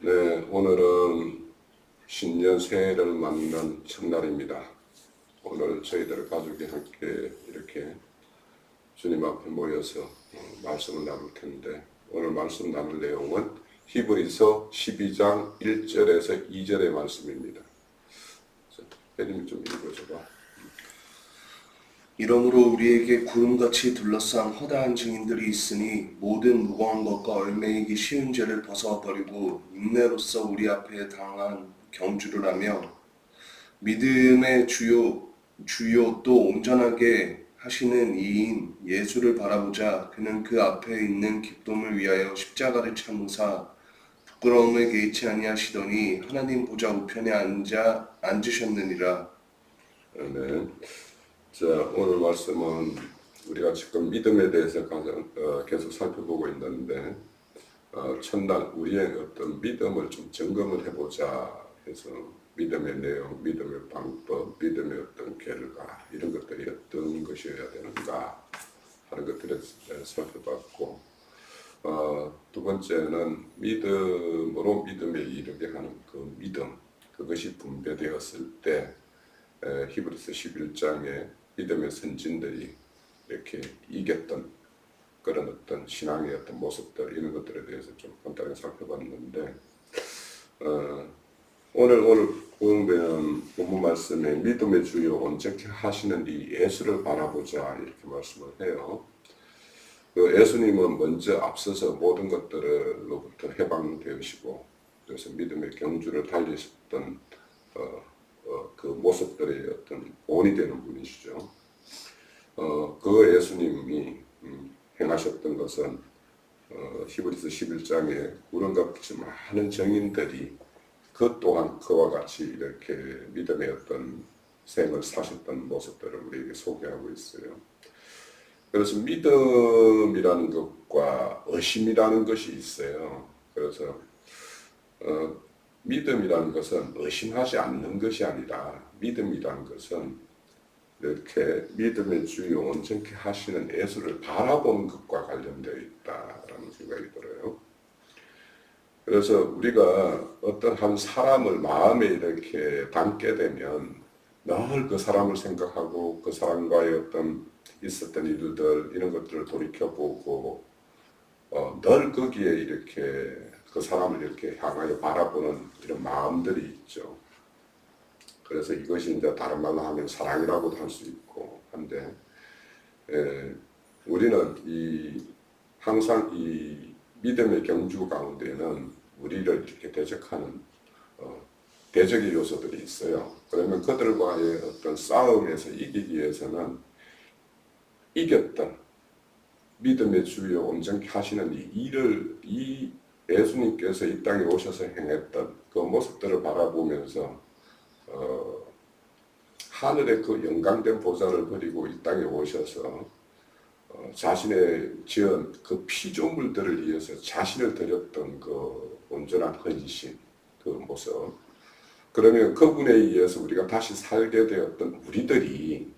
네, 오늘은 신년 새해를 맞는 첫날입니다. 오늘 저희들 가족이 함께 이렇게 주님 앞에 모여서 말씀을 나눌 텐데, 오늘 말씀 나눌 내용은 히브리서 12장 1절에서 2절의 말씀입니다. 혜림이 좀 읽어줘봐. 이러므로 우리에게 구름같이 둘러싼 허다한 증인들이 있으니 모든 무거운 것과 얽매이기 쉬운 죄를 벗어버리고 인내로써 우리 앞에 당한 경주를 하며 믿음의 주요 또 온전하게 하시는 이인 예수를 바라보자. 그는 그 앞에 있는 기쁨을 위하여 십자가를 참으사 부끄러움을 개의치 아니하시더니 하나님 보좌 우편에 앉으셨느니라. 네. 자, 오늘 말씀은 우리가 지금 믿음에 대해서 계속 살펴보고 있는데, 첫날 우리의 어떤 믿음을 좀 점검을 해보자 해서 믿음의 내용, 믿음의 방법, 믿음의 어떤 결과 이런 것들이 어떤 것이어야 되는가 하는 것들을 살펴봤고, 두 번째는 믿음으로 믿음에 이르게 하는 그 믿음, 그것이 분배되었을 때 히브리서 11장에 믿음의 선진들이 이렇게 이겼던 그런 어떤 신앙의 어떤 모습들 이런 것들에 대해서 좀 간단히 살펴봤는데, 오늘 보면 본문 말씀에 믿음의 주요 온전케 하시는 이 예수를 바라보자 이렇게 말씀을 해요. 그 예수님은 먼저 앞서서 모든 것들로부터 해방되시고, 그래서 믿음의 경주를 달리셨던 그 모습들의 어떤 본이 되는 분이시죠. 그 예수님이 행하셨던 것은 히브리서 11장에 구름같이 많은 증인들이 그 또한 그와 같이 이렇게 믿음의 어떤 생을 사셨던 모습들을 우리에게 소개하고 있어요. 그래서 믿음이라는 것과 의심이라는 것이 있어요. 그래서 믿음이라는 것은 의심하지 않는 것이 아니라 믿음이라는 것은 이렇게 믿음의 주요 온전케 하시는 예수를 바라보는 것과 관련되어 있다라는 생각이 들어요. 그래서 우리가 어떤 한 사람을 마음에 이렇게 담게 되면 늘 그 사람을 생각하고 그 사람과의 어떤 있었던 일들 이런 것들을 돌이켜보고 늘 거기에 이렇게 그 사람을 이렇게 향하여 바라보는 이런 마음들이 있죠. 그래서 이것이 이제 다른 말로 하면 사랑이라고도 할 수 있고 한데, 우리는 항상 이 믿음의 경주 가운데는 우리를 이렇게 대적하는 대적의 요소들이 있어요. 그러면 그들과의 어떤 싸움에서 이기기 위해서는 이겼던 믿음의 주요 온전케 하시는 이 예수님께서 이 땅에 오셔서 행했던 그 모습들을 바라보면서 하늘의 그 영광된 보좌를 버리고 이 땅에 오셔서 자신의 지은 그 피조물들을 위해서 자신을 드렸던 그 온전한 헌신, 그 모습. 그러면 그분에 의해서 우리가 다시 살게 되었던 우리들이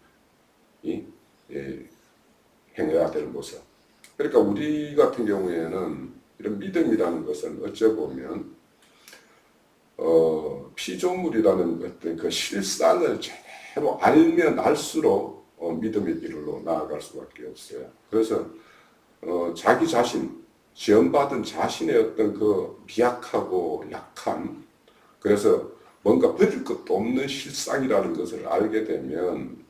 행해야 될 모습. 그러니까 우리 같은 경우에는 이런 믿음이라는 것은 어쩌보면 피조물이라는 어떤 그 실상을 제대로 알면 알수록 믿음의 길로 나아갈 수밖에 없어요. 그래서 자기 자신, 지원받은 자신의 어떤 그 미약하고 약한, 그래서 뭔가 버릴 것도 없는 실상이라는 것을 알게 되면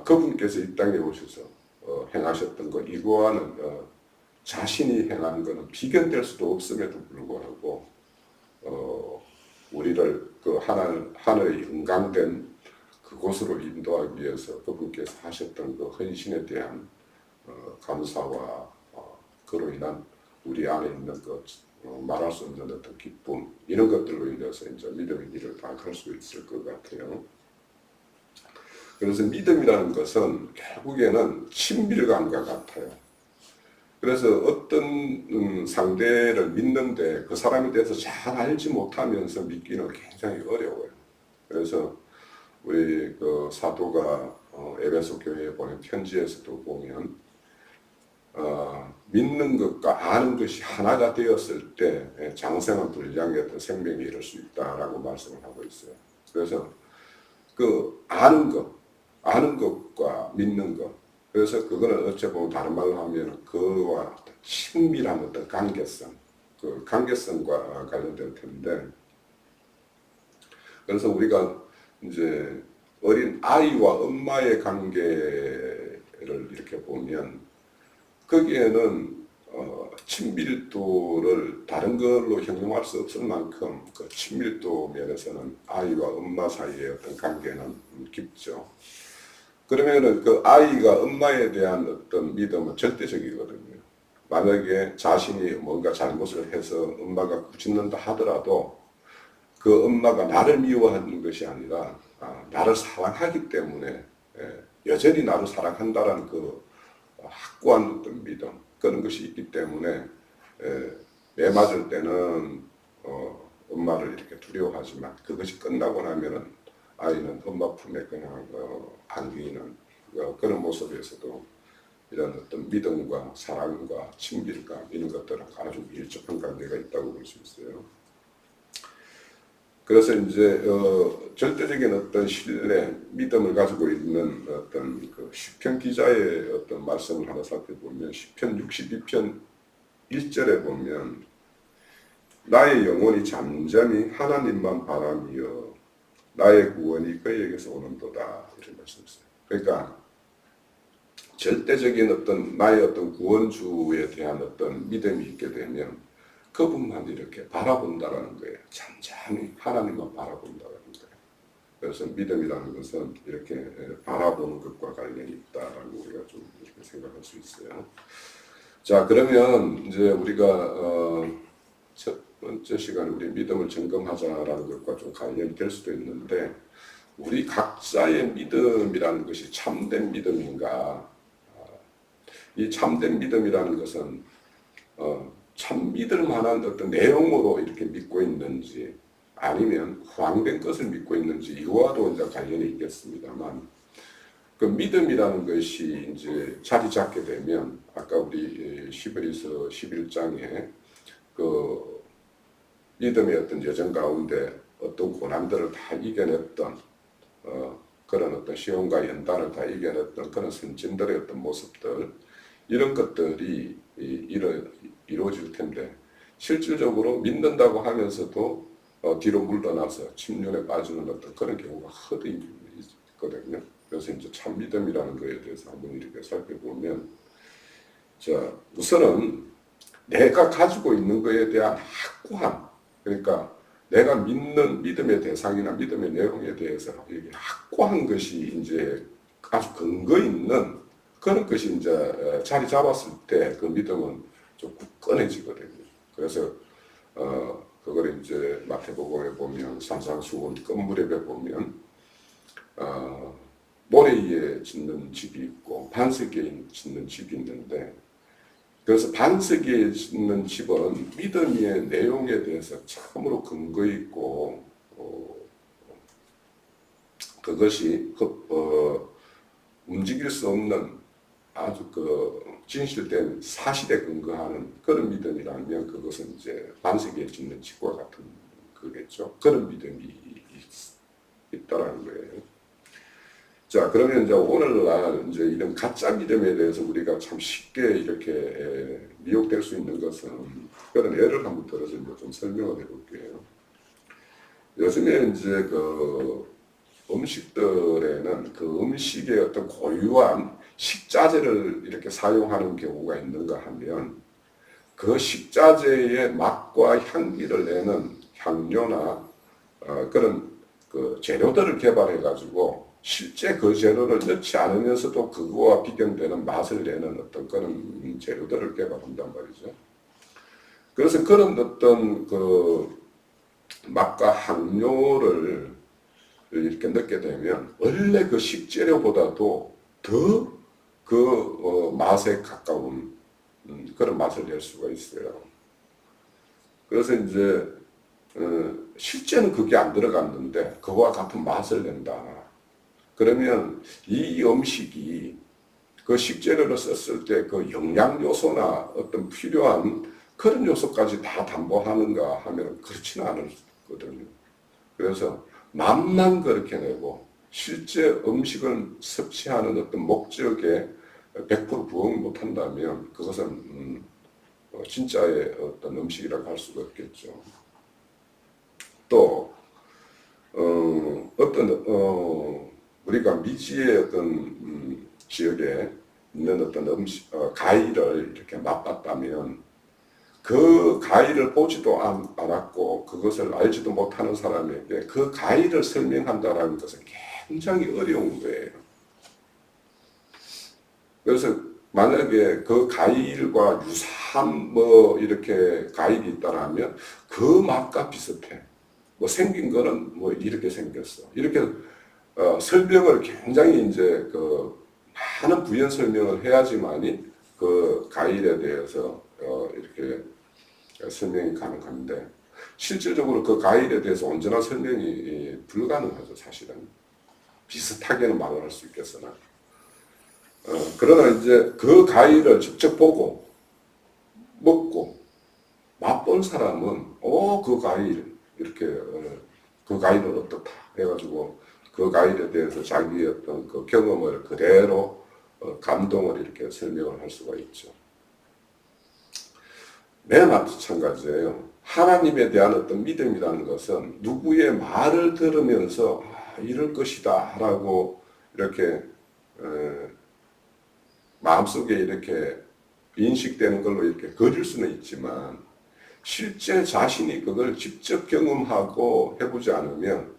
그분께서 이 땅에 오셔서 행하셨던 것 이거와는 자신이 행하는 것은 비견될 수도 없음에도 불구하고 우리를 그 하늘의 영광된 그곳으로 인도하기 위해서 그분께서 하셨던 그 헌신에 대한 감사와 그로 인한 우리 안에 있는 그 말할 수 없는 어떤 기쁨 이런 것들로 인해서 이제 믿음의 길을 다 갈 수 있을 것 같아요. 그래서 믿음이라는 것은 결국에는 친밀감과 같아요. 그래서 어떤 상대를 믿는데 그 사람에 대해서 잘 알지 못하면서 믿기는 굉장히 어려워요. 그래서 우리 그 사도가 에베소 교회에 보낸 편지에서도 보면 믿는 것과 아는 것이 하나가 되었을 때 장생한 불량의 어떤 생명이 이룰 수 있다라고 말씀을 하고 있어요. 그래서 그 아는 것과 믿는 것. 그래서 그거는 어찌 보면 다른 말로 하면 그와 친밀한 어떤 관계성, 그 관계성과 관련될 텐데, 그래서 우리가 이제 어린 아이와 엄마의 관계를 이렇게 보면 거기에는 친밀도를 다른 걸로 형용할 수 없을 만큼 그 친밀도 면에서는 아이와 엄마 사이의 어떤 관계는 깊죠. 그러면은 그 아이가 엄마에 대한 어떤 믿음은 절대적이거든요. 만약에 자신이 뭔가 잘못을 해서 엄마가 꾸짖는다 하더라도 그 엄마가 나를 미워하는 것이 아니라 나를 사랑하기 때문에 여전히 나를 사랑한다라는 그 확고한 어떤 믿음 그런 것이 있기 때문에 매 맞을 때는 엄마를 이렇게 두려워하지만 그것이 끝나고 나면은 아이는 엄마 품에 그냥 안기는 그런 모습에서도 이런 어떤 믿음과 사랑과 친밀감 이런 것들은 아주 밀접한 관계가 있다고 볼 수 있어요. 그래서 이제 절대적인 어떤 신뢰, 믿음을 가지고 있는 어떤 그 시편 기자의 어떤 말씀을 하나 살펴보면 시편 62편 1절에 보면 나의 영혼이 잠잠히 하나님만 바라며 나의 구원이 그에게서 오는도다 이런 말씀이었어요. 그러니까 절대적인 어떤 나의 어떤 구원주에 대한 어떤 믿음이 있게 되면 그분만 이렇게 바라본다라는 거예요. 잠잠히 하나님만 바라본다라는 거예요. 그래서 믿음이라는 것은 이렇게 바라보는 것과 관련이 있다라고 우리가 좀 이렇게 생각할 수 있어요. 자, 그러면 이제 우리가 첫 번째 시간에 우리 믿음을 점검하자라는 것과 좀 관련이 될 수도 있는데 우리 각자의 믿음이라는 것이 참된 믿음인가? 이 참된 믿음이라는 것은 참 믿을 만한 어떤 내용으로 이렇게 믿고 있는지 아니면 허황된 것을 믿고 있는지 이거와도 이제 관련이 있겠습니다만 그 믿음이라는 것이 이제 자리 잡게 되면 아까 우리 히브리서 11장에 그 믿음의 어떤 여정 가운데 어떤 고난들을 다 이겨냈던 그런 어떤 시험과 연단을 다 이겨냈던 그런 선진들의 어떤 모습들 이런 것들이 이루어질 텐데 실질적으로 믿는다고 하면서도 뒤로 물러나서 침륜에 빠지는 어떤 그런 경우가 허리 있거든요. 그래서 이제 참 믿음이라는 것에 대해서 한번 이렇게 살펴보면 자 우선은 내가 가지고 있는 것에 대한 확고함 그러니까 내가 믿는 믿음의 대상이나 믿음의 내용에 대해서 이게 확고한 것이 이제 아주 근거 있는 그런 것이 이제 자리 잡았을 때 그 믿음은 좀 굳건해지거든요. 그래서 그걸 이제 마태복음에 보면 산상수훈 건물에 보면 모래 위에 짓는 집이 있고 반석 위에 짓는 집이 있는데 그래서 반석 위에 짓는 집은 믿음의 내용에 대해서 참으로 근거 있고 그것이 움직일 수 없는 아주 그 진실된 사실에 근거하는 그런 믿음이라면 그것은 이제 반석에 짓는 집과 같은 거겠죠. 그런 믿음이 있다라는 거예요. 자, 그러면 이제 오늘날 이제 이런 가짜 믿음에 대해서 우리가 참 쉽게 이렇게 미혹될 수 있는 것은 그런 예를 한번 들어서 이제 좀 설명을 해볼게요. 요즘에 이제 그 음식들에는 그 음식의 어떤 고유한 식자재를 이렇게 사용하는 경우가 있는가 하면 그 식자재의 맛과 향기를 내는 향료나 그런 그 재료들을 개발해 가지고 실제 그 재료를 넣지 않으면서도 그거와 비견되는 맛을 내는 어떤 그런 재료들을 개발한단 말이죠. 그래서 그런 어떤 그 맛과 향료를 이렇게 넣게 되면 원래 그 식재료보다도 더 그 맛에 가까운 그런 맛을 낼 수가 있어요. 그래서 이제 실제는 그게 안 들어갔는데 그와 같은 맛을 낸다. 그러면 이 음식이 그 식재료를 썼을 때 그 영양 요소나 어떤 필요한 그런 요소까지 다 담보하는가 하면 그렇지는 않거든요. 그래서 맛만 그렇게 내고 실제 음식을 섭취하는 어떤 목적에 100% 부응 못한다면 그것은 진짜의 어떤 음식이라고 할 수가 없겠죠. 또 우리가 미지의 어떤 지역에 있는 어떤 음식 과일을 이렇게 맛봤다면 그 과일을 보지도 않았고 그것을 알지도 못하는 사람에게 그 과일을 설명한다라는 것은 굉장히 어려운 거예요. 그래서 만약에 그 과일과 유사한 이렇게 과일이 있다라면 그 맛과 비슷해. 생긴 거는 이렇게 생겼어. 이렇게 설명을 굉장히 이제 많은 부연 설명을 해야지만이 그 과일에 대해서 이렇게 설명이 가능한데 실질적으로 그 과일에 대해서 온전한 설명이 불가능하죠. 사실은 비슷하게는 말을 할 수 있겠으나 그러나 이제 그 과일을 직접 보고 먹고 맛본 사람은 그 과일 이렇게 그 과일은 어떻다 해가지고 그 과일에 대해서 자기의 어떤 그 경험을 그대로 감동을 이렇게 설명을 할 수가 있죠. 내 마찬가지예요. 하나님에 대한 어떤 믿음이라는 것은 누구의 말을 들으면서 이럴 것이다 라고 이렇게 마음속에 이렇게 인식되는 걸로 이렇게 거릴 수는 있지만 실제 자신이 그걸 직접 경험하고 해보지 않으면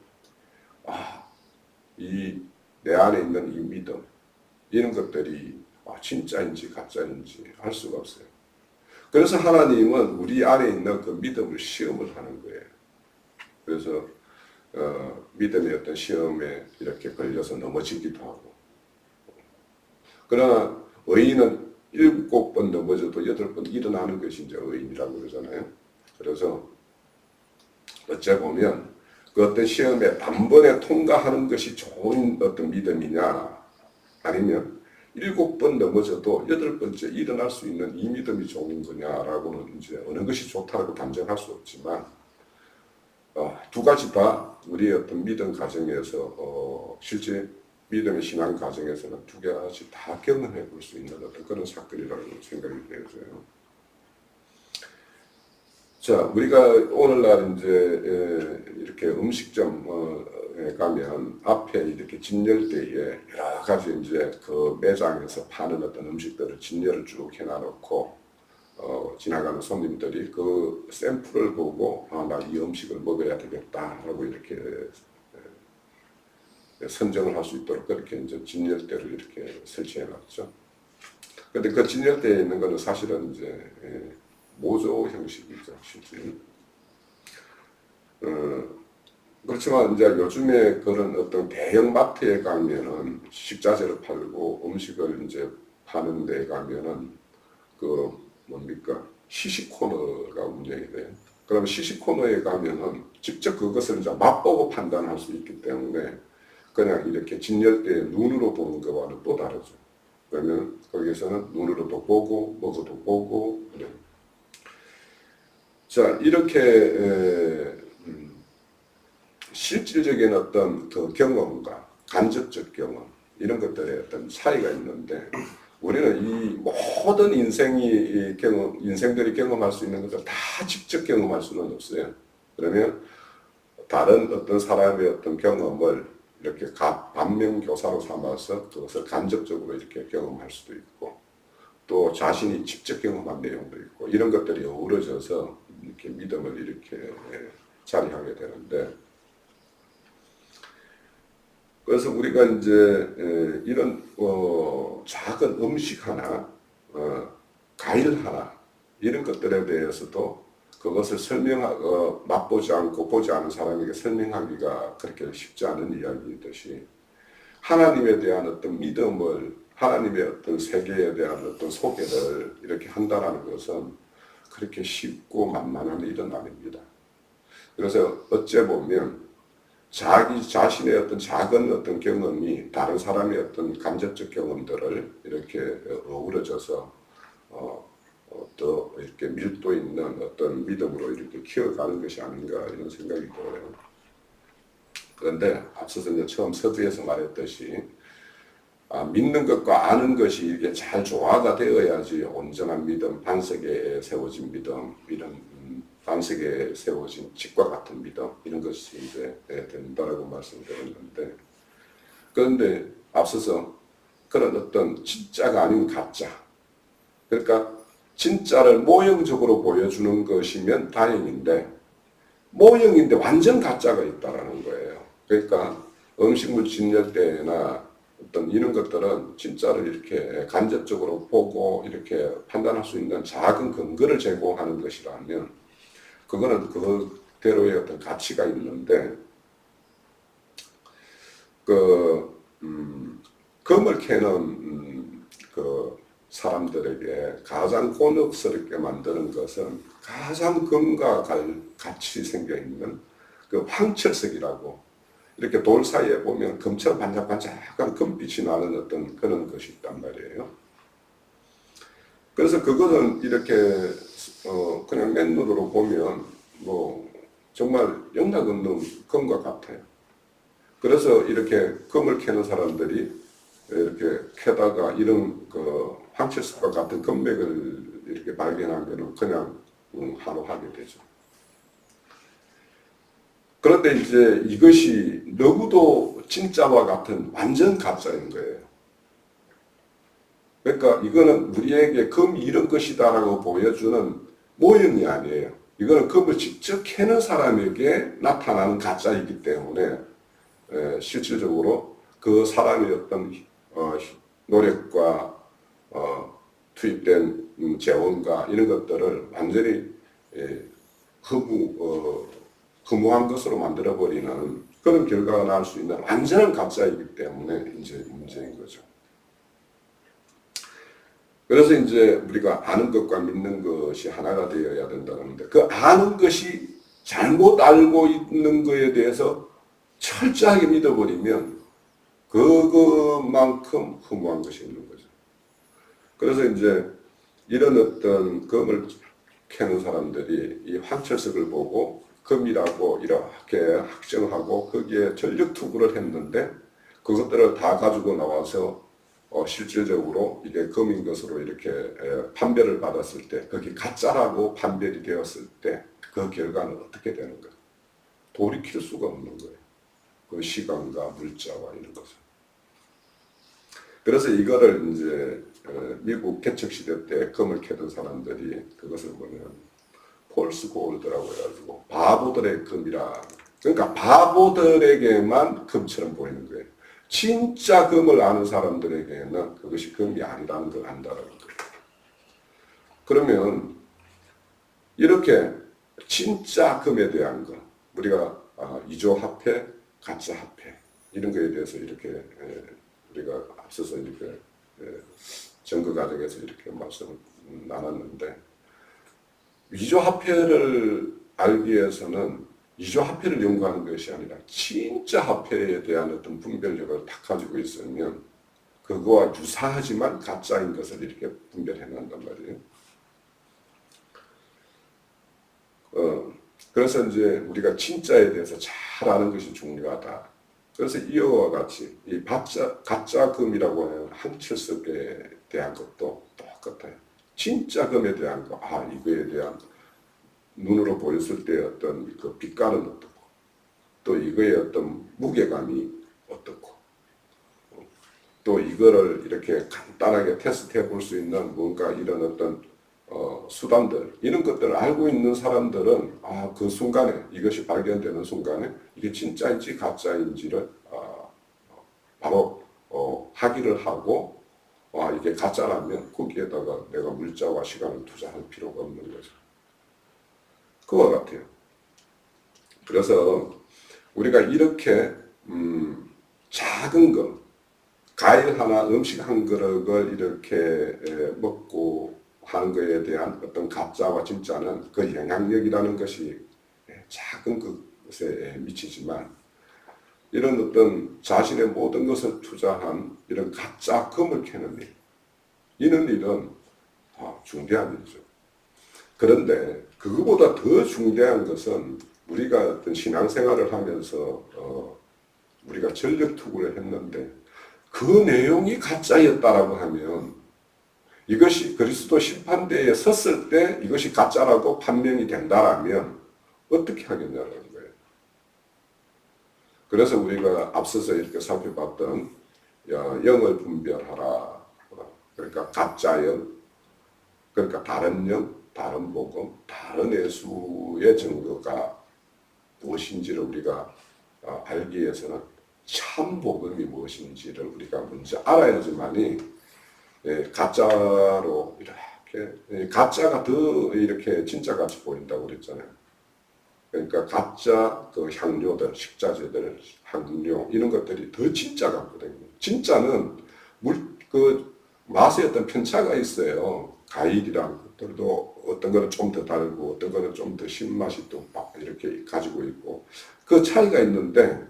내 안에 있는 이 믿음 이런 것들이 진짜인지 가짜인지 알 수가 없어요. 그래서 하나님은 우리 안에 있는 그 믿음을 시험을 하는 거예요. 그래서 믿음의 어떤 시험에 이렇게 걸려서 넘어지기도 하고 그러나 의인은 7번 넘어져도 8번 일어나는 것이 이제 의인이라고 그러잖아요. 그래서 어째 보면 그 어떤 시험에 단번에 통과하는 것이 좋은 어떤 믿음이냐 아니면 7번 넘어져도 8번째 일어날 수 있는 이 믿음이 좋은 거냐라고는 이제 어느 것이 좋다고 단정할 수 없지만 두 가지 다 우리의 어떤 믿음 과정에서 실제 믿음의 신앙 과정에서는 두 가지 다 경험해 볼 수 있는 어떤 그런 사건이라고 생각이 되어져요. 자, 우리가 오늘날 이제 이렇게 음식점에 가면 앞에 이렇게 진열대에 여러 가지 이제 그 매장에서 파는 어떤 음식들을 진열을 쭉 해놔놓고 지나가는 손님들이 그 샘플을 보고 나 이 음식을 먹어야 되겠다 하고 이렇게 선정을 할 수 있도록 그렇게 이제 진열대를 이렇게 설치해놨죠. 근데 그 진열대에 있는 거는 사실은 이제 모조 형식이죠, 실제. 그렇지만 이제 요즘에 그런 어떤 대형 마트에 가면은 식자재를 팔고 음식을 이제 파는 데 가면은 시식 코너가 운영이 돼요. 그럼 시식 코너에 가면은 직접 그것을 이제 맛보고 판단할 수 있기 때문에 그냥 이렇게 진열대에 눈으로 보는 것과는 또 다르죠. 그러면 거기에서는 눈으로도 보고 먹어도 보고 그래요. 자, 이렇게 실질적인 어떤 그 경험과 간접적 경험 이런 것들의 어떤 차이가 있는데 우리는 이 모든 인생들이 경험할 수 있는 것을 다 직접 경험할 수는 없어요. 그러면 다른 어떤 사람의 어떤 경험을 이렇게 반면교사로 삼아서 그것을 간접적으로 이렇게 경험할 수도 있고 또 자신이 직접 경험한 내용도 있고 이런 것들이 어우러져서 이렇게 믿음을 이렇게 자리하게 되는데 그래서 우리가 이제 이런 작은 음식 하나, 과일 하나 이런 것들에 대해서도 그것을 맛보지 않고 보지 않은 사람에게 설명하기가 그렇게 쉽지 않은 이야기이듯이 하나님에 대한 어떤 믿음을 하나님의 어떤 세계에 대한 어떤 소개를 이렇게 한다는 것은 그렇게 쉽고 만만한 일은 아닙니다. 그래서 어째 보면 자기 자신의 어떤 작은 어떤 경험이 다른 사람의 어떤 간접적 경험들을 이렇게 어우러져서 더 이렇게 밀도 있는 어떤 믿음으로 이렇게 키워가는 것이 아닌가 이런 생각이 들어요. 그런데 앞서서 이제 처음 서두에서 말했듯이 믿는 것과 아는 것이 이게 잘 조화가 되어야지 온전한 믿음, 반석에 세워진 믿음, 이런 반석에 세워진 집과 같은 믿음 이런 것이 이제 된다라고 말씀드렸는데, 그런데 앞서서 그런 어떤 진짜가 아닌 가짜, 그러니까 진짜를 모형적으로 보여주는 것이면 다행인데 모형인데 완전 가짜가 있다라는 거예요. 그러니까 음식물 진열대나 어떤 이런 것들은 진짜를 이렇게 간접적으로 보고 이렇게 판단할 수 있는 작은 근거를 제공하는 것이라면 그거는 그대로의 어떤 가치가 있는데, 금을 캐는 그 사람들에게 가장 곤혹스럽게 만드는 것은 가장 금과 같이 생겨 있는 그 황철석이라고, 이렇게 돌 사이에 보면 금처럼 반짝반짝한 금빛이 나는 어떤 그런 것이 있단 말이에요. 그래서 그거는 이렇게 그냥 맨눈으로 보면 뭐 정말 영락없는 금과 같아요. 그래서 이렇게 금을 캐는 사람들이 이렇게 캐다가 이런 그 황철석과 같은 금맥을 이렇게 발견하면 그냥 하루 하게 되죠. 그런데 이제 이것이 너무도 진짜와 같은 완전 가짜인 거예요. 그러니까 이거는 우리에게 금이 이런 것이다라고 보여주는 모형이 아니에요. 이거는 금을 직접 캐는 사람에게 나타나는 가짜이기 때문에 실질적으로 그 사람의 어떤 노력과 투입된 재원과 이런 것들을 완전히 허무한 것으로 만들어버리는 그런 결과가 나올 수 있는 완전한 가짜이기 때문에 이제 문제인 거죠. 그래서 이제 우리가 아는 것과 믿는 것이 하나가 되어야 된다는데, 그 아는 것이 잘못 알고 있는 것에 대해서 철저하게 믿어버리면 그것만큼 허무한 것이 있는 거죠. 그래서 이제 이런 어떤 금을 캐는 사람들이 이 황철석을 보고 금이라고 이렇게 확정하고 거기에 전력 투구를 했는데 그것들을 다 가지고 나와서 실질적으로 이게 금인 것으로 이렇게 판별을 받았을 때, 거기 가짜라고 판별이 되었을 때 그 결과는 어떻게 되는 거예요? 돌이킬 수가 없는 거예요. 그 시간과 물자와 이런 것을. 그래서 이거를 이제 미국 개척 시대 때 금을 캐던 사람들이 그것을 보면 폴스 골드라고 해가지고 바보들의 금이라. 그러니까 바보들에게만 금처럼 보이는 거예요. 진짜 금을 아는 사람들에게는 그것이 금이 아니라는 걸 안다는 거예요. 그러면 이렇게 진짜 금에 대한 것, 우리가 이조화폐, 가짜화폐 이런 거에 대해서 이렇게 우리가 앞서서 이렇게 점거 과정에서 이렇게 말씀을 나눴는데, 위조화폐를 알기 위해서는 위조화폐를 연구하는 것이 아니라 진짜 화폐에 대한 어떤 분별력을 딱 가지고 있으면 그거와 유사하지만 가짜인 것을 이렇게 분별해낸단 말이에요. 그래서 이제 우리가 진짜에 대해서 잘 아는 것이 중요하다. 그래서 이와 같이 이 가짜 금이라고 하는 황철석에 대한 것도 똑같아요. 진짜 금에 대한 거, 이거에 대한 눈으로 보였을 때 어떤 그 빛깔은 어떻고, 또 이거의 어떤 무게감이 어떻고, 또 이거를 이렇게 간단하게 테스트해 볼 수 있는 뭔가 이런 어떤 수단들, 이런 것들을 알고 있는 사람들은 그 순간에, 이것이 발견되는 순간에 이게 진짜인지 가짜인지를 바로 확인을 하고 이게 가짜라면 거기에다가 내가 물자와 시간을 투자할 필요가 없는 거죠. 그와 같아요. 그래서 우리가 이렇게 작은 것, 과일 하나, 음식 한 그릇을 이렇게 먹고 하는 것에 대한 어떤 가짜와 진짜는 그 영향력이라는 것이 작은 것에 미치지만, 이런 어떤 자신의 모든 것을 투자한 이런 가짜 금을 캐는 일, 이런 일은 중대한 일이죠. 그런데 그거보다 더 중대한 것은 우리가 어떤 신앙생활을 하면서 우리가 전력 투구를 했는데 그 내용이 가짜였다라고 하면 이것이 그리스도 심판대에 섰을 때 이것이 가짜라고 판명이 된다라면 어떻게 하겠냐는 거예요. 그래서 우리가 앞서서 이렇게 살펴봤던 영을 분별하라. 그러니까 가짜 영, 그러니까 다른 영, 다른 복음, 다른 예수의 증거가 무엇인지를 우리가 알기 위해서는 참 복음이 무엇인지를 우리가 먼저 알아야지만이 가짜로 이렇게 가짜가 더 이렇게 진짜 같이 보인다고 그랬잖아요. 그러니까 가짜 그 향료들, 식자재들, 향료 이런 것들이 더 진짜 같거든요. 진짜는 그 맛에 어떤 편차가 있어요. 과일이랑 것들도 어떤 거는 좀 더 달고 어떤 거는 좀 더 신맛이 또 막 이렇게 가지고 있고 그 차이가 있는데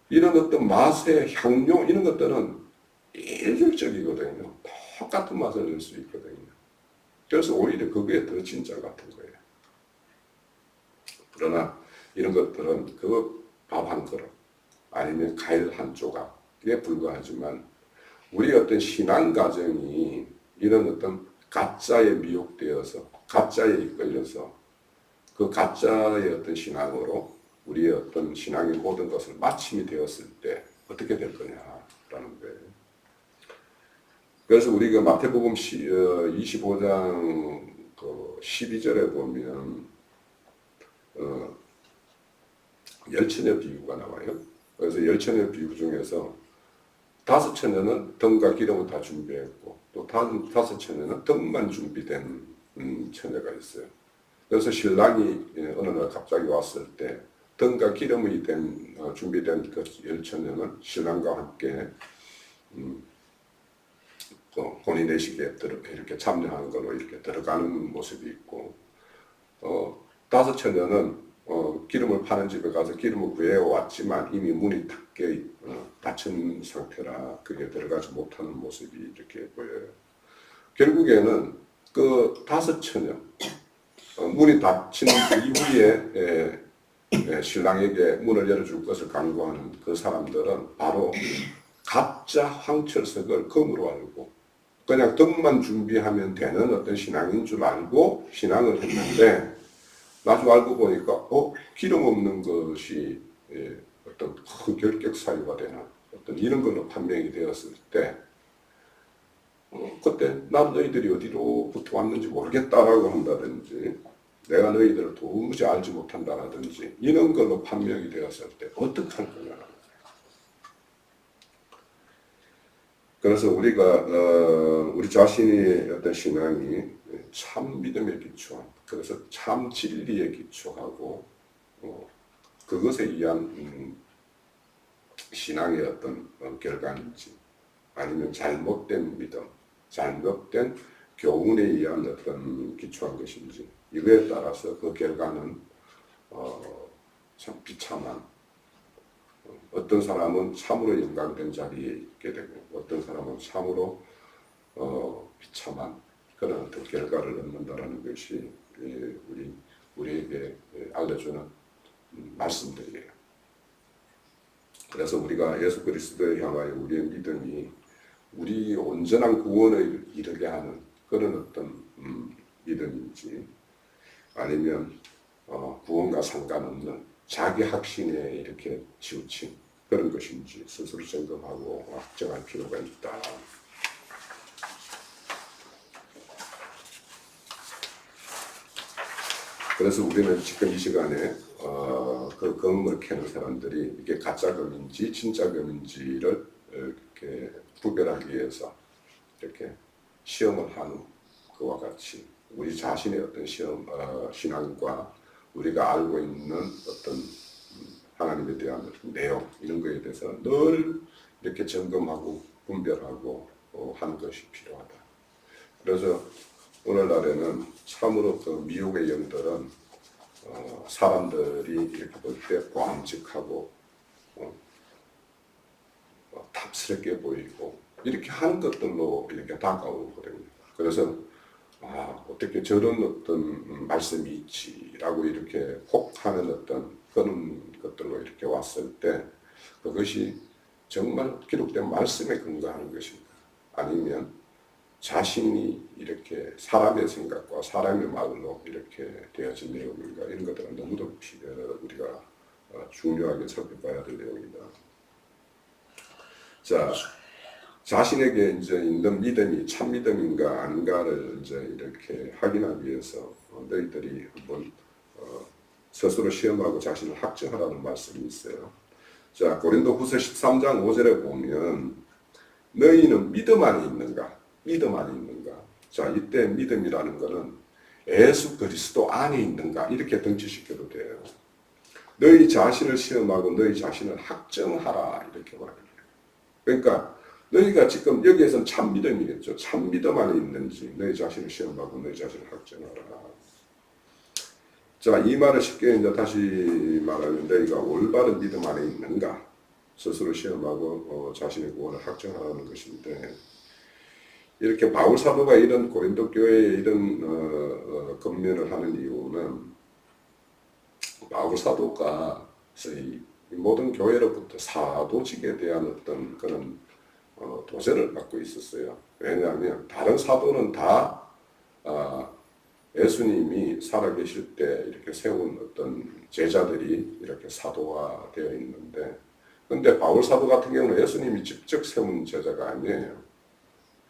이런 어떤 맛의 향료 이런 것들은 일률적이거든요. 똑같은 맛을 낼 수 있거든요. 그래서 오히려 그게 더 진짜 같은 거예요. 그러나 이런 것들은 그 밥 한 그릇 아니면 과일 한 조각에 불과하지만 우리 어떤 신앙 과정이 이런 어떤 가짜에 미혹되어서 가짜에 이끌려서 그 가짜의 어떤 신앙으로 우리의 어떤 신앙의 모든 것을 마침이 되었을 때 어떻게 될 거냐라는 거예요. 그래서 우리가 마태복음 25장 12절에 보면 열처녀 비유가 나와요. 그래서 열처녀 비유 중에서 5처녀는 덤과 기름을 다 준비했고 또 5처녀는 덤만 준비된 처녀가 있어요. 그래서 신랑이 어느 날 갑자기 왔을 때 덤과 기름이 준비된 그 열처녀는 신랑과 함께 혼인의식에 이렇게 참여하는 걸로 이렇게 들어가는 모습이 있고 5처녀는 기름을 파는 집에 가서 기름을 구해왔지만 이미 문이 닫힌 상태라 그게 들어가지 못하는 모습이 이렇게 보여요. 결국에는 그 5처녀 문이 닫힌 이후에 신랑에게 문을 열어줄 것을 강구하는 그 사람들은 바로 가짜 황철석을 금으로 알고 그냥 덤만 준비하면 되는 어떤 신앙인 줄 알고 신앙을 했는데 나중에 알고 보니까 기름 없는 것이 어떤 큰 결격 사유가 되는 어떤 이런 걸로 판명이 되었을 때 그때 난 너희들이 어디로부터 왔는지 모르겠다라고 한다든지 내가 너희들을 도무지 알지 못한다라든지 이런 걸로 판명이 되었을 때 어떻게 할 거냐. 그래서 우리가 우리 자신의 어떤 신앙이 참 믿음에 기초한 그래서 참 진리에 기초하고 그것에 의한 신앙의 어떤 결과인지 아니면 잘못된 믿음, 잘못된 교훈에 의한 어떤 기초한 것인지 이거에 따라서 그 결과는 참 비참한 어떤 사람은 참으로 영광된 자리에 있게 되고 어떤 사람은 참으로 비참한 그런 어떤 결과를 얻는다라는 것이 우리에게 알려주는 말씀들이에요. 그래서 우리가 예수 그리스도에 향하여 우리의 믿음이 우리 온전한 구원을 이르게 하는 그런 어떤 믿음인지 아니면 구원과 상관없는 자기 확신에 이렇게 치우친 그런 것인지 스스로 점검하고 확정할 필요가 있다. 그래서 우리는 지금 이 시간에 그 금을 캐는 사람들이 이게 가짜 금인지 진짜 금인지를 이렇게 구별하기 위해서 이렇게 시험을 하는 그와 같이 우리 자신의 어떤 신앙과 우리가 알고 있는 어떤 하나님에 대한 어떤 내용 이런 거에 대해서 늘 이렇게 점검하고 분별하고 하는 것이 필요하다. 그래서 오늘날에는 참으로 그 미혹의 영들은 사람들이 이렇게 볼 때 보암직하고 탐스럽게 보이고 이렇게 하는 것들로 이렇게 다가오고 그럽니다. 그래서 어떻게 저런 어떤 말씀이 있지라고 이렇게 혹하는 어떤 그런 것들로 이렇게 왔을 때 그것이 정말 기록된 말씀에 근거하는 것인가 아니면 자신이 이렇게 사람의 생각과 사람의 말로 이렇게 되어진 내용인가 이런 것들은 너무도 우리가 중요하게 살펴봐야 될 내용이다. 자, 자신에게 이제 있는 믿음이 참 믿음인가 아닌가를 이제 이렇게 확인하기 위해서 너희들이 한번 스스로 시험하고 자신을 학증하라는 말씀이 있어요. 자, 고린도후서 13장 5절에 보면 너희는 믿음 안에 있는가? 믿음 안에 있는가? 자, 이때 믿음이라는 것은 예수 그리스도 안에 있는가? 이렇게 등치시켜도 돼요. 너희 자신을 시험하고 너희 자신을 학증하라 이렇게 말해요. 그러니까 너희가 지금 여기에서는 참 믿음이겠죠. 참 믿음 안에 있는지 너희 자신을 시험하고 너희 자신을 학증하라. 자, 이 말을 쉽게 이제 다시 말하면 너희가 올바른 믿음 안에 있는가 스스로 시험하고 자신의 구원을 학증하라는 것인데 이렇게 바울 사도가 이런 고린도 교회에 이런 권면을 하는 이유는 바울 사도가 이 모든 교회로부터 사도직에 대한 어떤 그런 도전을 받고 있었어요. 왜냐하면 다른 사도는 다 예수님이 살아계실 때 이렇게 세운 어떤 제자들이 이렇게 사도가 되어 있는데 근데 바울 사도 같은 경우는 예수님이 직접 세운 제자가 아니에요.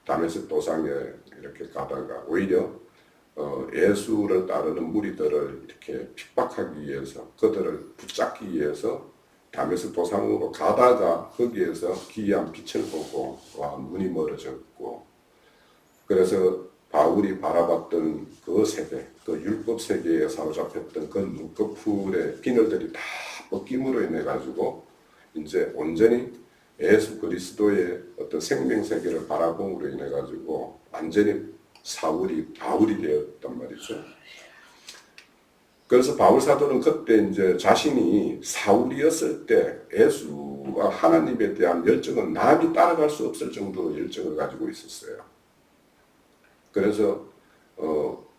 다메섹 도상에 이렇게 가다가 오히려 예수를 따르는 무리들을 이렇게 핍박하기 위해서 그들을 붙잡기 위해서 다메섹 도상으로 가다가 거기에서 기이한 빛을 보고 눈이 멀어졌고 그래서 바울이 바라봤던 그 세계, 그 율법 세계에 사로잡혔던 그 눈꺼풀의 비늘들이 다 벗김으로 인해 가지고 이제 온전히 예수 그리스도의 어떤 생명 세계를 바라봄으로 인해 가지고 완전히 사울이 바울이 되었단 말이죠. 그래서 바울 사도는 그때 이제 자신이 사울이었을 때 예수와 하나님에 대한 열정은 남이 따라갈 수 없을 정도로 열정을 가지고 있었어요. 그래서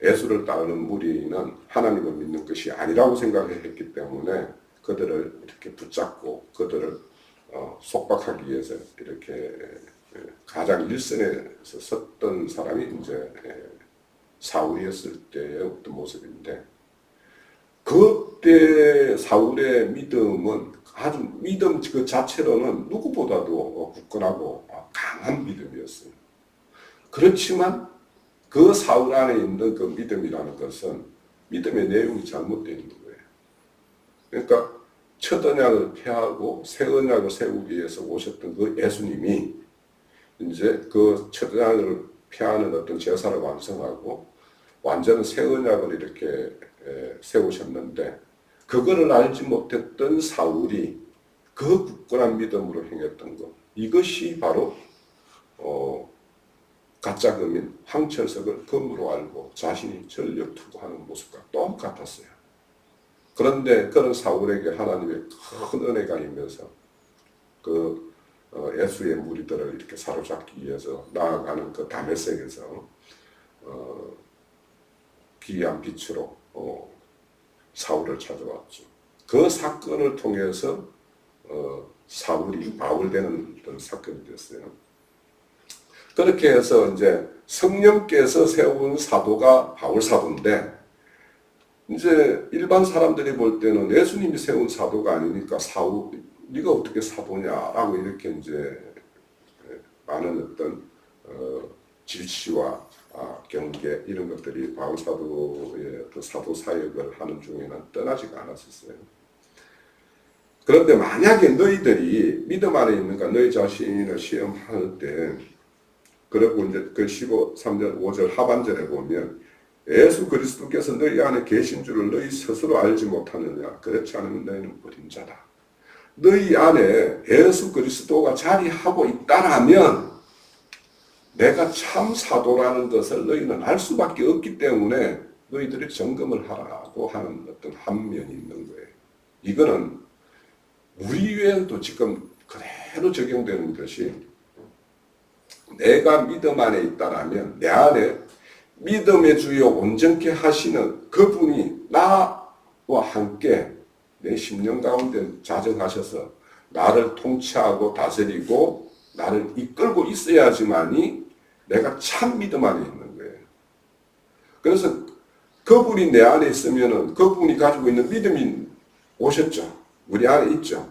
예수를 따르는 무리는 하나님을 믿는 것이 아니라고 생각했기 때문에 그들을 이렇게 붙잡고 그들을 속박하기 위해서 이렇게 가장 일선에서 섰던 사람이 이제 사울이었을 때의 어떤 모습인데 그때 사울의 믿음은 아주 믿음 그 자체로는 누구보다도 굳건하고 강한 믿음이었어요. 그렇지만 그 사울 안에 있는 그 믿음이라는 것은 믿음의 내용이 잘못되어 있는 거예요. 그러니까 첫 언약을 폐하고 새 언약을 세우기 위해서 오셨던 그 예수님이 이제 그 첫 언약을 폐하는 어떤 제사를 완성하고 완전한 새 언약을 이렇게 세우셨는데 그거를 알지 못했던 사울이 그 굳건한 믿음으로 행했던 것 이것이 바로 가짜 금인 황철석을 검으로 알고 자신이 전력 투구하는 모습과 똑같았어요. 그런데 그런 사울에게 하나님의 큰 은혜가 있면서 그 예수의 무리들을 이렇게 사로잡기 위해서 나아가는 그 다메섹에서 기이한 빛으로 사울을 찾아왔죠. 그 사건을 통해서 사울이 바울되는 어떤 사건이 됐어요. 그렇게 해서 이제 성령께서 세운 사도가 바울 사도인데 이제 일반 사람들이 볼 때는 예수님이 세운 사도가 아니니까 사울 네가 어떻게 사도냐라고 이렇게 이제 많은 어떤 질시와 경계 이런 것들이 바울 사도의 그 사도 사역을 하는 중에는 떠나지가 않았었어요. 그런데 만약에 너희들이 믿음 안에 있는가 너희 자신을 시험할 때 그리고 이제 그 13절 5절 하반절에 보면 예수 그리스도께서 너희 안에 계신 줄을 너희 스스로 알지 못하느냐 그렇지 않으면 너희는 버린 자다. 너희 안에 예수 그리스도가 자리하고 있다라면 내가 참 사도라는 것을 너희는 알 수밖에 없기 때문에 너희들이 점검을 하라고 하는 어떤 한면이 있는 거예요. 이거는 우리 외에도 지금 그래 그대로 적용되는 것이 내가 믿음 안에 있다라면 내 안에 믿음의 주요 온전케 하시는 그분이 나와 함께 내 심령 가운데 자정하셔서 나를 통치하고 다스리고 나를 이끌고 있어야지만이 내가 참 믿음 안에 있는 거예요. 그래서 그분이 내 안에 있으면은 그분이 가지고 있는 믿음이 오셨죠. 우리 안에 있죠.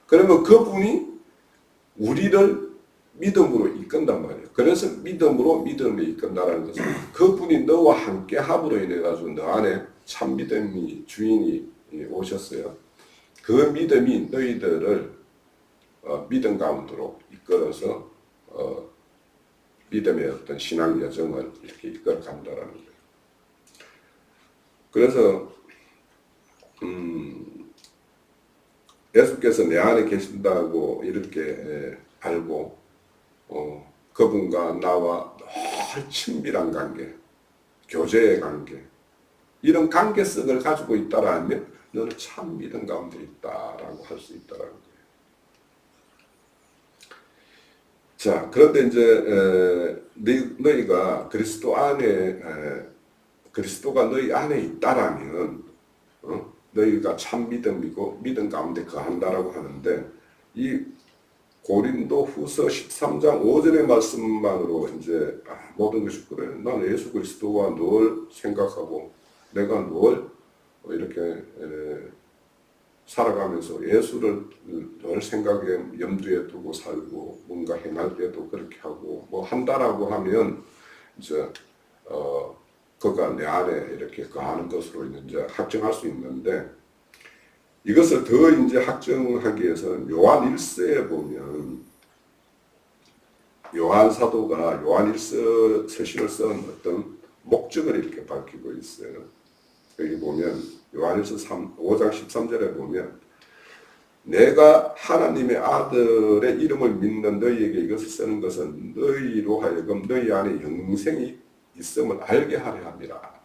그러면 그분이 우리를 믿음으로 이끈단 말이에요. 그래서 믿음으로 믿음에 이끈다는 것은 그분이 너와 함께 함으로 인해 가지고 너 안에 참 믿음이 주인이 오셨어요. 그 믿음이 너희들을 믿음 가운데로 이끌어서 믿음의 어떤 신앙 여정을 이렇게 이끌어 간다라는 거예요. 그래서 예수께서 내 안에 계신다고 이렇게 알고 그분과 나와 늘 친밀한 관계, 교제의 관계, 이런 관계성을 가지고 있다라면 너는 참 믿음 가운데 있다라고 할 수 있다라는 거예요. 자, 그런데 이제 너희가 그리스도 안에 그리스도가 너희 안에 있다라면 너희가 참 믿음이고 믿음 가운데 거한다라고 하는데 이 고린도 후서 13장 5절의 말씀만으로 이제 모든 것이 그래. 난 예수 그리스도와 늘 생각하고 내가 늘 이렇게 살아가면서 예수를 늘 생각에 염두에 두고 살고 뭔가 행할 때도 그렇게 하고 뭐 한다라고 하면 이제 그가 내 안에 이렇게 거하는 것으로 이제 확정할 수 있는데 이것을 더 이제 확정하기 위해서는 요한 1서에 보면 요한 사도가 요한 1서 서신을 쓴 어떤 목적을 이렇게 밝히고 있어요. 여기 보면 요한 1서 5장 13절에 보면 내가 하나님의 아들의 이름을 믿는 너희에게 이것을 쓰는 것은 너희로 하여금 너희 안에 영생이 있음을 알게 하려 함이라.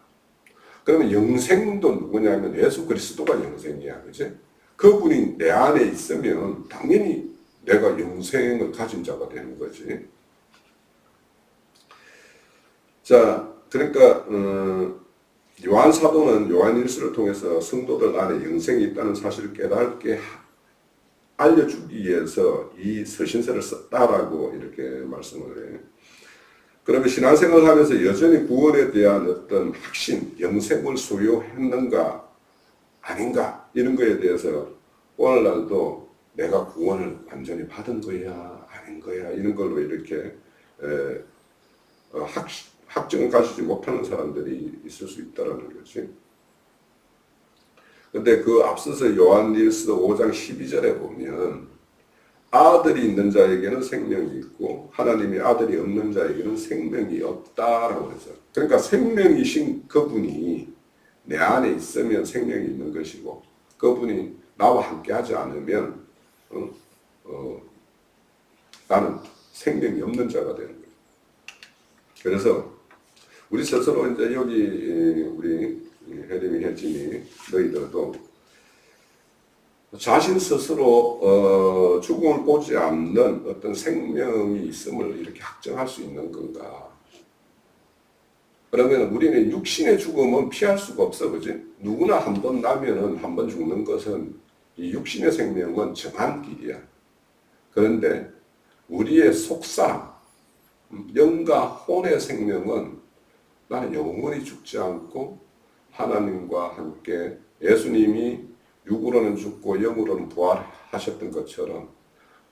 그러면 영생도 누구냐면 예수 그리스도가 영생이야. 그지? 그분이 내 안에 있으면 당연히 내가 영생을 가진 자가 되는 거지. 자, 그러니까 요한 사도는 요한 1서를 통해서 성도들 안에 영생이 있다는 사실을 깨닫게 알려주기 위해서 이 서신서를 썼다라고 이렇게 말씀을 해요. 그러면 신앙생활을 하면서 여전히 구원에 대한 어떤 확신, 영생을 소유했는가 아닌가 이런 거에 대해서 오늘날도 내가 구원을 완전히 받은 거야 아닌 거야 이런 걸로 이렇게 확정을 가지지 못하는 사람들이 있을 수 있다는 거지. 근데 그 앞서서 요한일서 5장 12절에 보면 아들이 있는 자에게는 생명이 있고 하나님의 아들이 없는 자에게는 생명이 없다라고 해서 그러니까 생명이신 그분이 내 안에 있으면 생명이 있는 것이고 그분이 나와 함께 하지 않으면 나는 생명이 없는 자가 되는 거예요. 그래서 우리 스스로 이제 여기 우리 혜림이 혜진이 너희들도 자신 스스로 죽음을 보지 않는 어떤 생명이 있음을 이렇게 확정할 수 있는 건가? 그러면 우리는 육신의 죽음은 피할 수가 없어, 그지? 누구나 한 번 나면은 한 번 죽는 것은 이 육신의 생명은 정한 길이야. 그런데 우리의 속사람, 영과 혼의 생명은 나는 영원히 죽지 않고 하나님과 함께 예수님이 육으로는 죽고 영으로는 부활하셨던 것처럼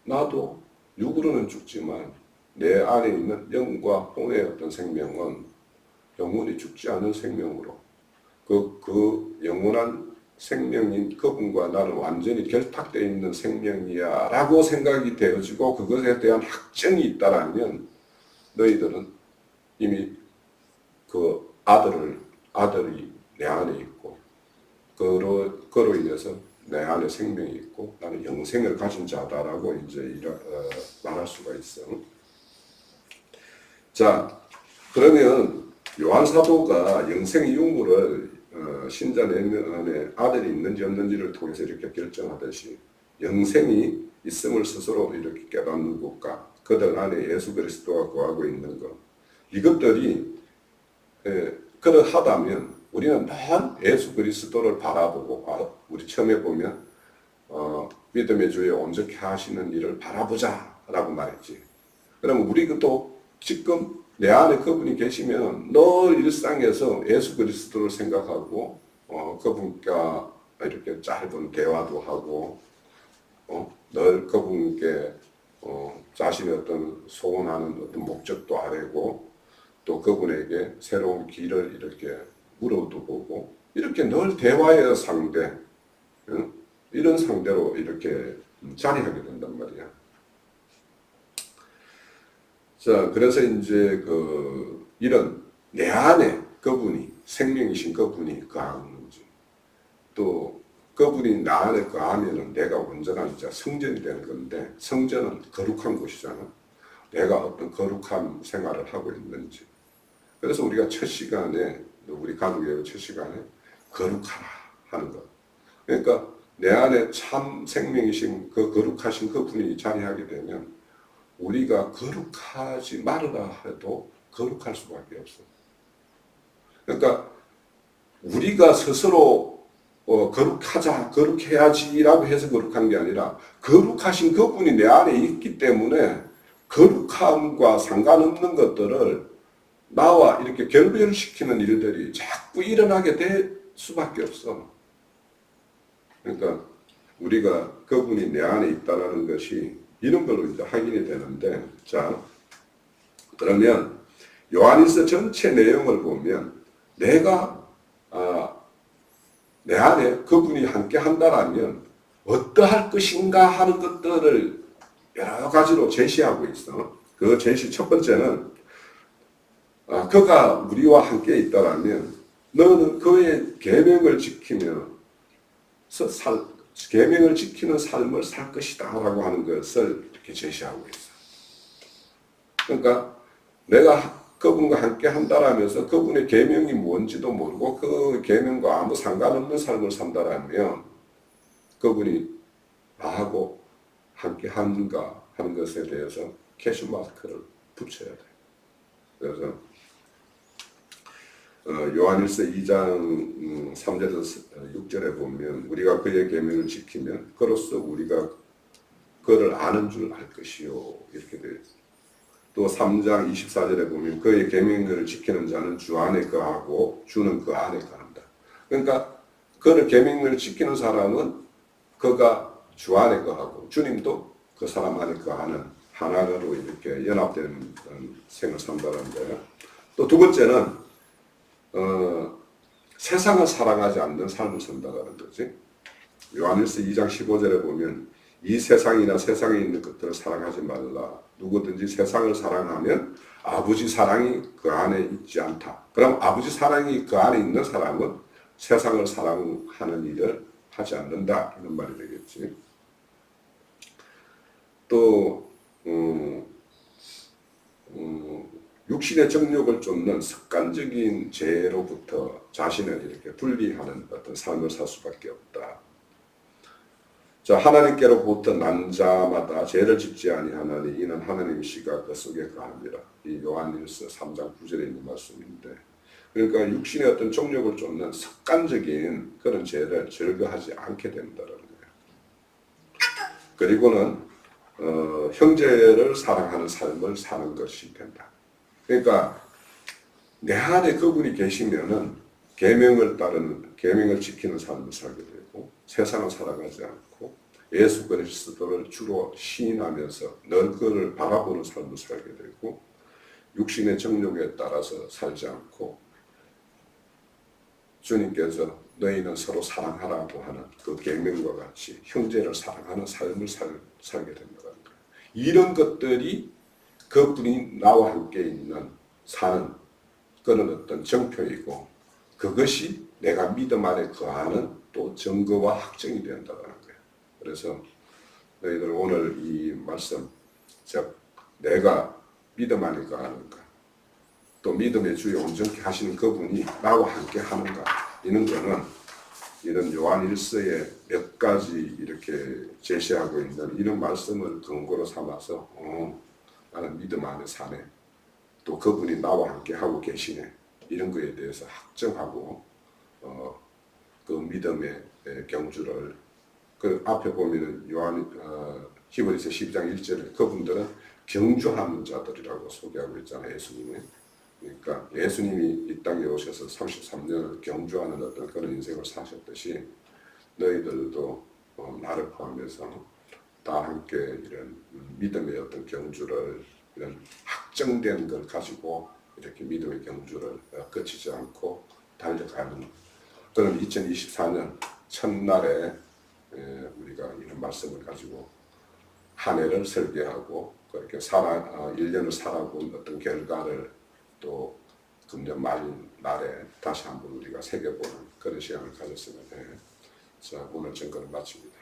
나도 육으로는 죽지만 내 안에 있는 영과 혼의 어떤 생명은 영원히 죽지 않은 생명으로 그 영원한 생명인 그분과 나는 완전히 결탁되어 있는 생명이야 라고 생각이 되어지고 그것에 대한 확정이 있다라면 너희들은 이미 그 아들이 내 안에 있고 그로 인해서 내 안에 생명이 있고 나는 영생을 가진 자다라고 이제 말할 수가 있어. 자, 그러면 요한 사도가 영생의 유무를 신자 4명 안에 아들이 있는지 없는지를 통해서 이렇게 결정하듯이 영생이 있음을 스스로 이렇게 깨닫는 것과 그들 안에 예수 그리스도가 거하고 있는 것, 이것들이 그러하다면 우리는 늘 예수 그리스도를 바라보고, 우리 처음에 보면 믿음의 주에 온전케 하시는 일을 바라보자 라고 말했지. 그러면 우리도 지금 내 안에 그분이 계시면 늘 일상에서 예수 그리스도를 생각하고 그분과 이렇게 짧은 대화도 하고 늘 그분께 자신의 어떤 소원하는 어떤 목적도 아뢰고 또 그분에게 새로운 길을 이렇게 물어도 보고 이렇게 늘 대화의 상대, 이런 상대로 이렇게 자리하게 된단 말이야. 자, 그래서 이제 이런 내 안에 그분이, 생명이신 그분이 거하는지, 또 그분이 나 안에 거하면은 내가 온전한 자, 성전이 되는 건데, 성전은 거룩한 곳이잖아. 내가 어떤 거룩한 생활을 하고 있는지. 그래서 우리가 첫 시간에, 우리 가족의 첫 시간에 거룩하라 하는 것. 그러니까 내 안에 참 생명이신 그 거룩하신 그분이 자리하게 되면 우리가 거룩하지 말으라 해도 거룩할 수밖에 없어. 그러니까 우리가 스스로 거룩하자, 거룩해야지라고 해서 거룩한 게 아니라 거룩하신 그분이 내 안에 있기 때문에 거룩함과 상관없는 것들을 나와 이렇게 결별시키는 일들이 자꾸 일어나게 될 수밖에 없어. 그러니까 우리가 그분이 내 안에 있다는 것이 이런 걸로 이제 확인이 되는데, 자, 그러면 요한일서 전체 내용을 보면 내가 내 안에 그분이 함께 한다라면 어떠할 것인가 하는 것들을 여러 가지로 제시하고 있어. 그 제시 첫 번째는 그가 우리와 함께 있다라면 너는 그의 계명을 지키며 계명을 지키는 삶을 살 것이다 라고 하는 것을 이렇게 제시하고 있어. 그러니까 내가 그분과 함께 한다라면서 그분의 계명이 뭔지도 모르고 그 계명과 아무 상관없는 삶을 산다라면 그분이 나하고 함께 하는가 하는 것에 대해서 캐시 마크를 붙여야 돼. 그래서 요한일서 2장 3절에서 6절에 보면 우리가 그의 계명을 지키면 그로써 우리가 그를 아는 줄 알 것이요 이렇게 되어 있습니다. 또 3장 24절에 보면 그의 계명을 지키는 자는 주 안에 거하고 주는 그 안에 거한다. 그러니까 그를 계명을 지키는 사람은 그가 주 안에 거하고 주님도 그 사람 안에 거하는 하나로 이렇게 연합되는 생을 산다는데, 또 두 번째는 세상을 사랑하지 않는 삶을 산다는 거지. 요한일서 2장 15절에 보면 이 세상이나 세상에 있는 것들을 사랑하지 말라. 누구든지 세상을 사랑하면 아버지 사랑이 그 안에 있지 않다. 그럼 아버지 사랑이 그 안에 있는 사람은 세상을 사랑하는 일을 하지 않는다. 이런 말이 되겠지. 또 육신의 정욕을 쫓는 습관적인 죄로부터 자신을 이렇게 분리하는 어떤 삶을 살 수밖에 없다. 자, 하나님께로부터 난 자마다 죄를 짓지 아니하나니 이는 하나님의 씨가 그 속에 거함이라. 이 요한일서 3장 9절에 있는 말씀인데, 그러니까 육신의 어떤 정욕을 쫓는 습관적인 그런 죄를 즐거하지 않게 된다는 거예요. 그리고는 형제를 사랑하는 삶을 사는 것이 된다. 그러니까 내 안에 그분이 계시면은 계명을 따르는, 계명을 지키는 삶을 살게 되고 세상을 살아가지 않고 예수 그리스도를 주로 시인하면서 늘 그를 바라보는 삶을 살게 되고 육신의 정욕에 따라서 살지 않고 주님께서 너희는 서로 사랑하라고 하는 그 계명과 같이 형제를 사랑하는 삶을 살게 된다는 거예요. 이런 것들이 그분이 나와 함께 있는 사는 그런 어떤 정표이고 그것이 내가 믿음 안에 거하는 또 증거와 확정이 된다는 거예요. 그래서 너희들 오늘 이 말씀, 즉 내가 믿음 안에 거하는가, 또 믿음의 주에 온전케 하시는 그분이 나와 함께 하는가, 이런 거는 이런 요한 일서에 몇 가지 이렇게 제시하고 있는 이런 말씀을 근거로 삼아서 나는 믿음 안에 사네. 또 그분이 나와 함께 하고 계시네. 이런 거에 대해서 확정하고 그 믿음의 경주를 그 앞에 보면은 히브리서 12장 1절에 그분들은 경주하는 자들이라고 소개하고 있잖아요. 예수님이. 그러니까 예수님이 이 땅에 오셔서 33년을 경주하는 어떤 그런 인생을 사셨듯이 너희들도 나를 포함해서 다 함께 이런 믿음의 어떤 경주를 이런 확정된 걸 가지고 이렇게 믿음의 경주를 거치지 않고 달려가는 그런 2024년 첫날에 우리가 이런 말씀을 가지고 한 해를 설계하고 그렇게 1년을 살아본 어떤 결과를 또 금년 말날에 다시 한번 우리가 새겨보는 그런 시간을 가졌으면 해. 자, 오늘 증거를 마칩니다.